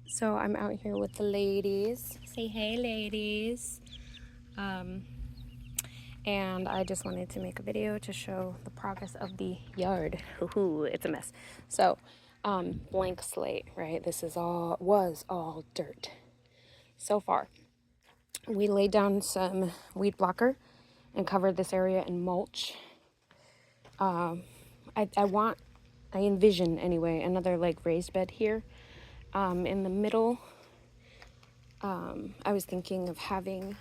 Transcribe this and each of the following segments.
So I'm out here with the ladies. Say hey, ladies. And I just wanted to make a video to show the progress of the yard. Ooh, it's a mess. So, blank slate, right? This was all dirt so far. We laid down some weed blocker and covered this area in mulch. I envision anyway, another like raised bed here. In the middle, I was thinking of having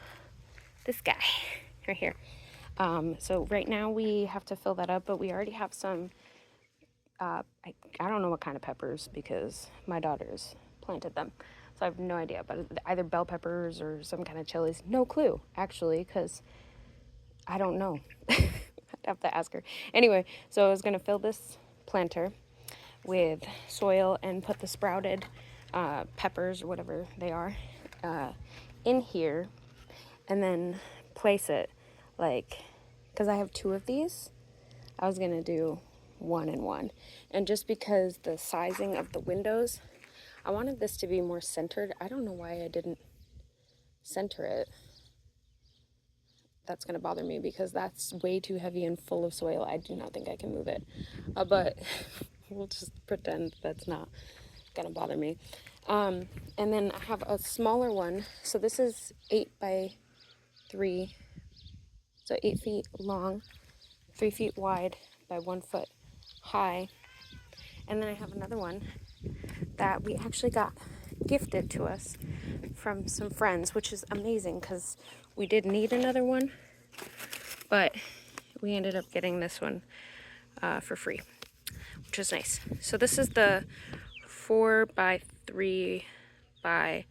this guy right here. So right now we have to fill that up, but we already have some, I don't know what kind of peppers because my daughters planted them. So I have no idea, but either bell peppers or some kind of chilies. No clue, actually, because I don't know. I'd have to ask her. Anyway, so I was going to fill this planter with soil and put the sprouted peppers or whatever they are in here, and then place it like, because I have two of these, I was gonna do one and one. And just because the sizing of the windows, I wanted this to be more centered. I don't know why I didn't center it. That's gonna bother me because that's way too heavy and full of soil. I do not think I can move it, but we'll just pretend that's not gonna bother me. And then I have a smaller one. So this is 8 by 3, so 8 feet long, 3 feet wide by 1 foot high. And then I have another one that we actually got gifted to us from some friends, which is amazing because we did need another one, but we ended up getting this one for free, which is nice. So this is the 4 by 3 by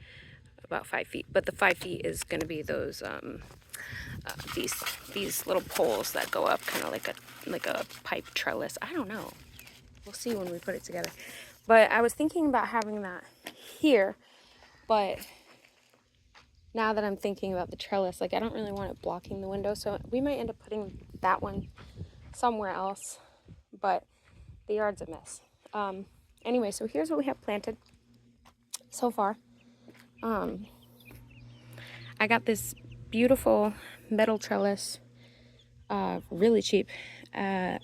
about 5 feet, but the 5 feet is going to be those these little poles that go up, kind of like a pipe trellis. I don't know. We'll see when we put it together. But I was thinking about having that here, but now that I'm thinking about the trellis, like I don't really want it blocking the window, so we might end up putting that one somewhere else, but the yard's a mess. Anyway, so here's what we have planted so far. I got this beautiful metal trellis, really cheap at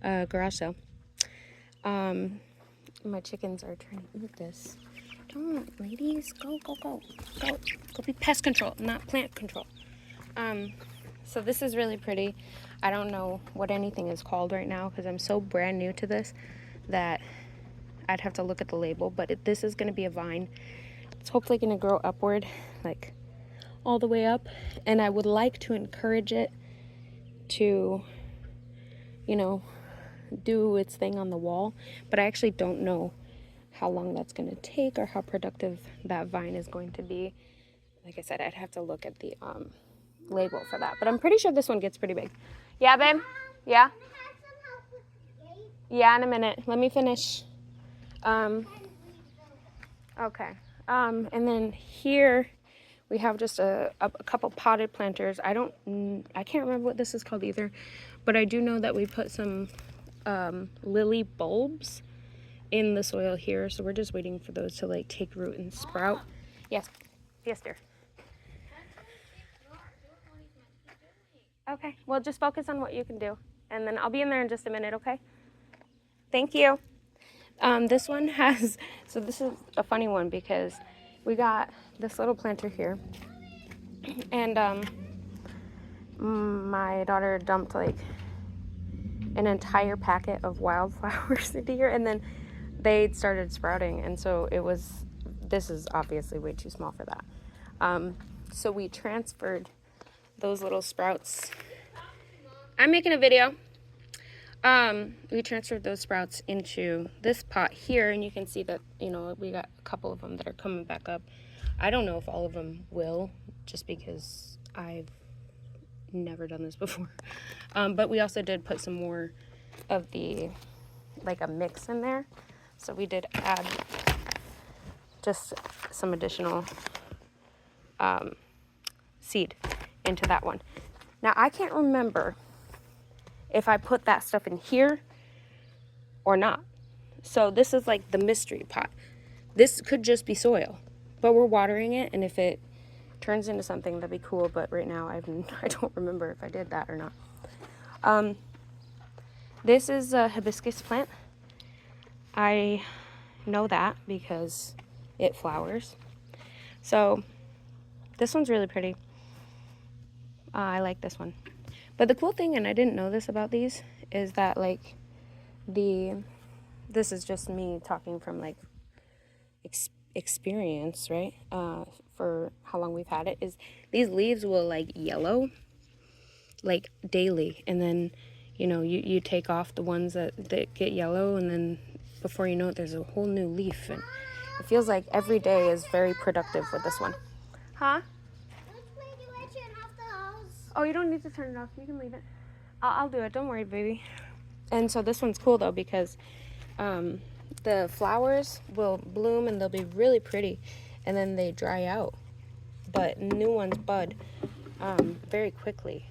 a garage sale. My chickens are trying to eat this. Don't, ladies, go be pest control, not plant control. So this is really pretty. I don't know what anything is called right now because I'm so brand new to this that I'd have to look at the label, but this is going to be a vine. It's hopefully going to grow upward, like all the way up, and I would like to encourage it to, do its thing on the wall, but I actually don't know how long that's going to take or how productive that vine is going to be. Like I said, I'd have to look at the label for that, but I'm pretty sure this one gets pretty big. Yeah, babe? Yeah? Yeah, in a minute. Let me finish. Okay. And then here we have just a couple potted planters. I can't remember what this is called either, but I do know that we put some lily bulbs in the soil here, so we're just waiting for those to like take root and sprout. Yes, dear. Okay, well just focus on what you can do, and then I'll be in there in just a minute. Okay, thank you. This one has, so this is a funny one because we got this little planter here, and my daughter dumped like an entire packet of wildflowers into here, and then they started sprouting, and so this is obviously way too small for that. So we transferred those little sprouts. I'm making a video. We transferred those sprouts into this pot here, and you can see that, we got a couple of them that are coming back up. I don't know if all of them will, just because I've never done this before. But we also did put some more of the, like a mix in there. So we did add just some additional seed into that one. Now, I can't remember if I put that stuff in here or not. So this is like the mystery pot. this could just be soil, but we're watering it, and if it turns into something, that'd be cool, but right now I don't remember if I did that or not. This is a hibiscus plant. I know that because it flowers. So this one's really pretty. I like this one. But the cool thing, and I didn't know this about these, is that like this is just me talking from like experience, right? For how long we've had it, is these leaves will like yellow like daily, and then you take off the ones that get yellow, and then before you know it, there's a whole new leaf, and it feels like every day is very productive with this one. Huh? Oh, you don't need to turn it off. You can leave it. I'll do it. Don't worry, baby. And so this one's cool though because the flowers will bloom and they'll be really pretty, and then they dry out, but new ones bud very quickly.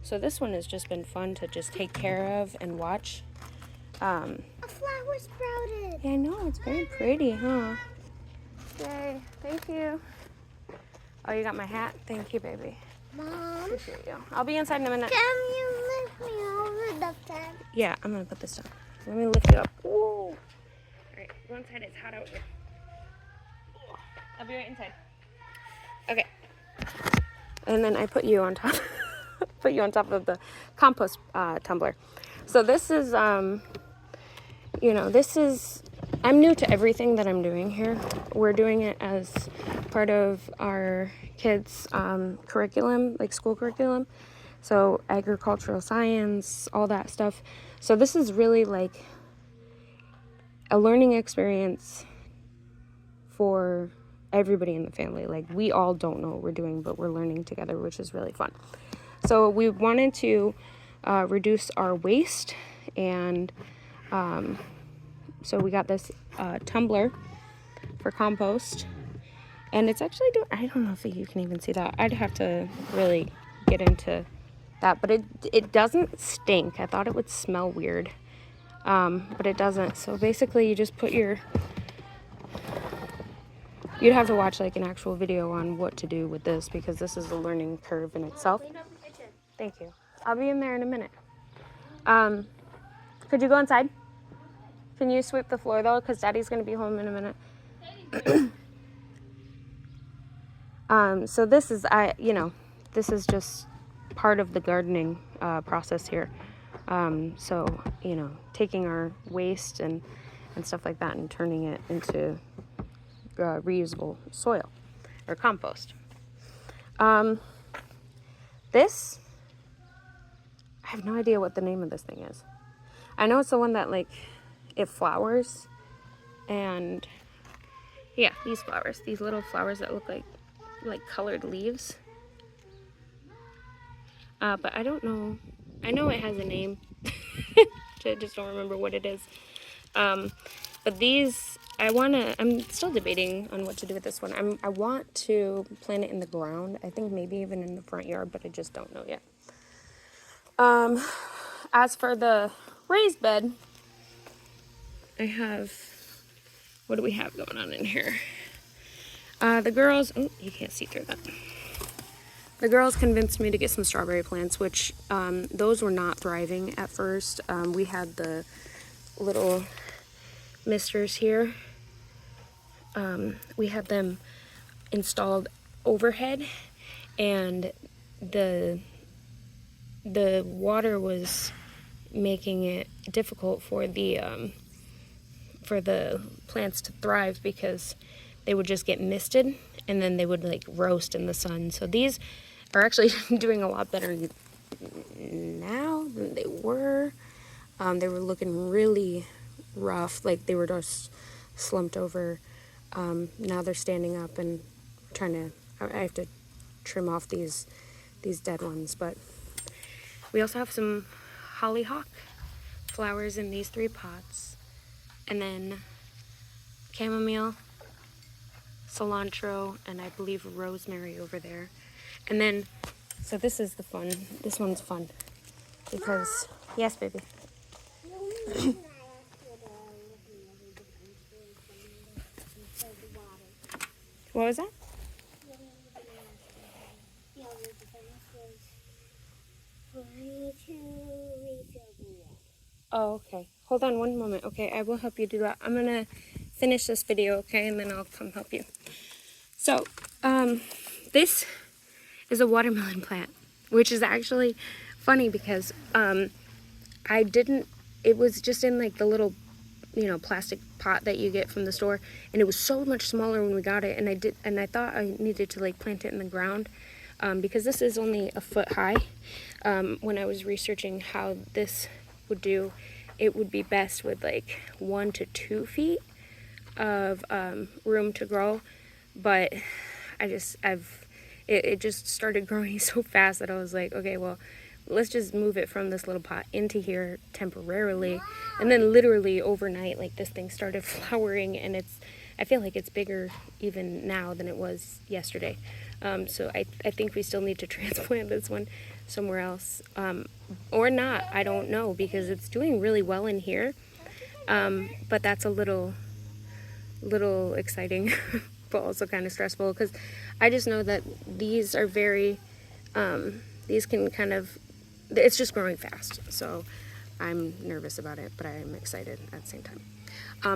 So this one has just been fun to just take care of and watch. A flower sprouted. Yeah, I know. It's very pretty, huh? Yay. Thank you. Oh, you got my hat? Thank you, baby. Mom. Appreciate you. I'll be inside in a minute. Can you lift me over the fence? Yeah, I'm going to put this down. Let me lift you up. Whoa. All right, go inside. It's hot out here. I'll be right inside. Okay. And then I put you on top. Put you on top of the compost tumbler. So this is, I'm new to everything that I'm doing here. We're doing it as part of our kids' curriculum, like school curriculum. So agricultural science, all that stuff. So this is really like a learning experience for everybody in the family. Like we all don't know what we're doing, but we're learning together, which is really fun. So we wanted to reduce our waste, and so we got this tumbler for compost, and it's actually doing, I don't know if you can even see that. I'd have to really get into that, but it doesn't stink. I thought it would smell weird, but it doesn't. So basically you just put you'd have to watch like an actual video on what to do with this, because this is a learning curve in itself. Thank you. I'll be in there in a minute. Could you go inside? Can you sweep the floor though? Because Daddy's going to be home in a minute. So this is, this is just part of the gardening process here. So, taking our waste and stuff like that and turning it into reusable soil or compost. This, I have no idea what the name of this thing is. I know it's the one that like it flowers, and yeah, these flowers, these little flowers that look like colored leaves. But I don't know. I know it has a name. I just don't remember what it is. But these, I'm still debating on what to do with this one. I want to plant it in the ground. I think maybe even in the front yard, but I just don't know yet. As for the raised bed, I have, what do we have going on in here? The girls, oh, you can't see through that. The girls convinced me to get some strawberry plants, which those were not thriving at first. We had the little misters here. We had them installed overhead, and the water was making it difficult for the plants to thrive, because they would just get misted and then they would like roast in the sun. So these are actually doing a lot better now than they were. They were looking really rough, like they were just slumped over. Now they're standing up, and I have to trim off these dead ones. But we also have some hollyhock flowers in these 3 pots, and then chamomile, cilantro, and I believe rosemary over there. And then, so this one's fun because, yes, baby. What was that? Yeah, the banana was trying to refill the water. Oh, okay. Hold on one moment. Okay, I will help you do that. I'm gonna finish this video, okay, and then I'll come help you. So, this is a watermelon plant, which is actually funny because I didn't. It was just in like the little, plastic pot that you get from the store, and it was so much smaller when we got it. And I thought I needed to like plant it in the ground, because this is only a foot high. When I was researching how this would do, it would be best with like 1 to 2 feet of room to grow, but it just started growing so fast that I was like, okay, well, let's just move it from this little pot into here temporarily. And then literally overnight, like, this thing started flowering, and I feel like it's bigger even now than it was yesterday. So I think we still need to transplant this one somewhere else, or not, I don't know, because it's doing really well in here. But that's a little exciting but also kind of stressful, because I just know that these are very these can kind of, it's just growing fast, so I'm nervous about it, but I'm excited at the same time.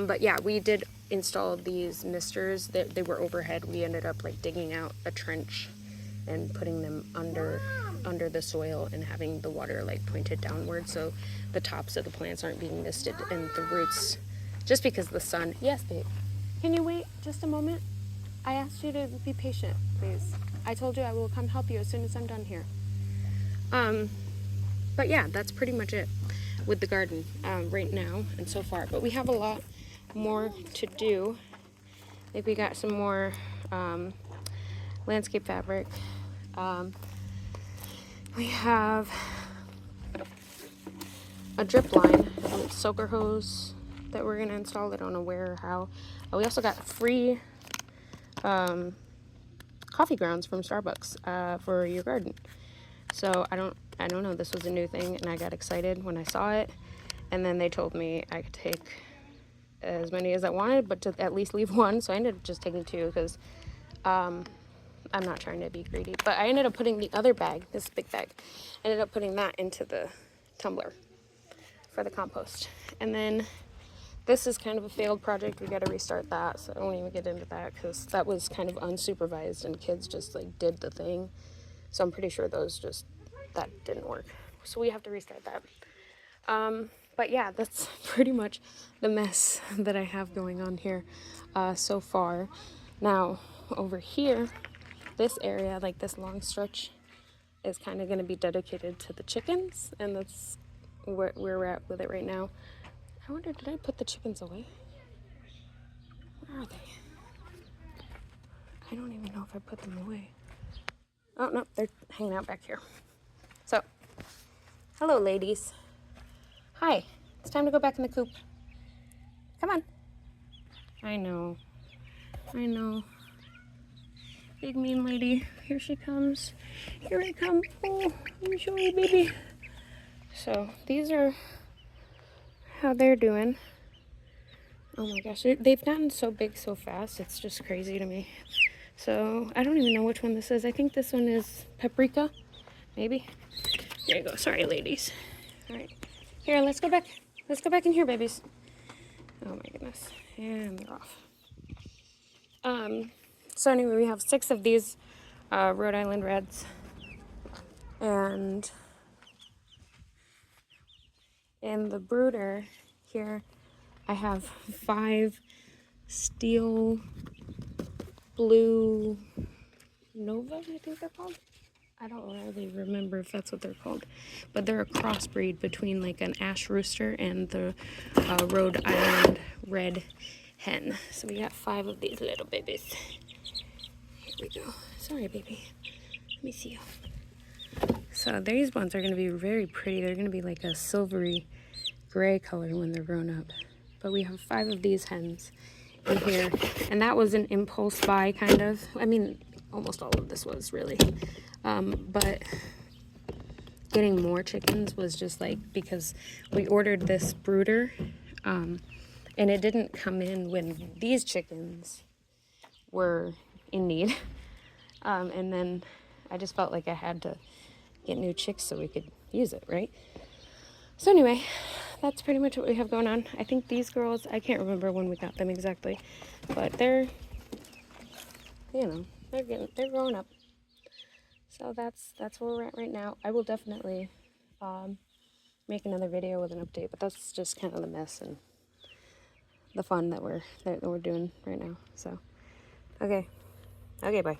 But yeah, we did install these misters. They were overhead. We ended up like digging out a trench and putting them under the soil and having the water like pointed downward, so the tops of the plants aren't being misted, and the roots, just because the sun. Yes, babe. Can you wait just a moment? I asked you to be patient, please. I told you I will come help you as soon as I'm done here. But yeah, that's pretty much it with the garden right now and so far. But we have a lot more to do. Like, we got some more landscape fabric. We have a drip line, a soaker hose that we're gonna install. I don't know where or how. We also got free coffee grounds from Starbucks for your garden. So I don't know, this was a new thing, and I got excited when I saw it, and then they told me I could take as many as I wanted, but to at least leave one. So I ended up just taking 2, because I'm not trying to be greedy, but I ended up putting the other bag, this big bag, ended up putting that into the tumbler for the compost. And then this is kind of a failed project. We got to restart that, so I won't even get into that, because that was kind of unsupervised and kids just like did the thing. So I'm pretty sure that didn't work. So we have to restart that. But yeah, that's pretty much the mess that I have going on here so far. Now, over here, this area, like this long stretch, is kind of going to be dedicated to the chickens, and that's where we're at with it right now. I wonder, did I put the chickens away? Where are they? I don't even know if I put them away. Oh, no, they're hanging out back here. So, hello, ladies. Hi, it's time to go back in the coop. Come on. I know. Big mean lady. Here she comes. Here I come. Oh, let me show you, baby. So, these are how they're doing. Oh my gosh, they've gotten so big so fast. It's just crazy to me. So, I don't even know which one this is. I think this one is paprika, maybe. There you go. Sorry, ladies. All right. Here, let's go back. Let's go back in here, babies. Oh my goodness. And they're off. So anyway, we have 6 of these Rhode Island Reds. And in the brooder here, I have 5 steel blue Nova, I think they're called. I don't really remember if that's what they're called, but they're a crossbreed between like an ash rooster and the Rhode Island red hen. So we got 5 of these little babies. Here we go. Sorry, baby. Let me see you. So these ones are going to be very pretty. They're going to be like a silvery gray color when they're grown up. But we have 5 of these hens in here, and that was an impulse buy, kind of. I mean, almost all of this was really. But getting more chickens was just like, because we ordered this brooder, and it didn't come in when these chickens were in need. And then I just felt like I had to get new chicks so we could use it, right? So anyway, that's pretty much what we have going on. I think these girls, I can't remember when we got them exactly, but they're, you know, they're growing up. So that's where we're at right now. I will definitely make another video with an update, but that's just kind of the mess and the fun that we're doing right now. So, okay, bye.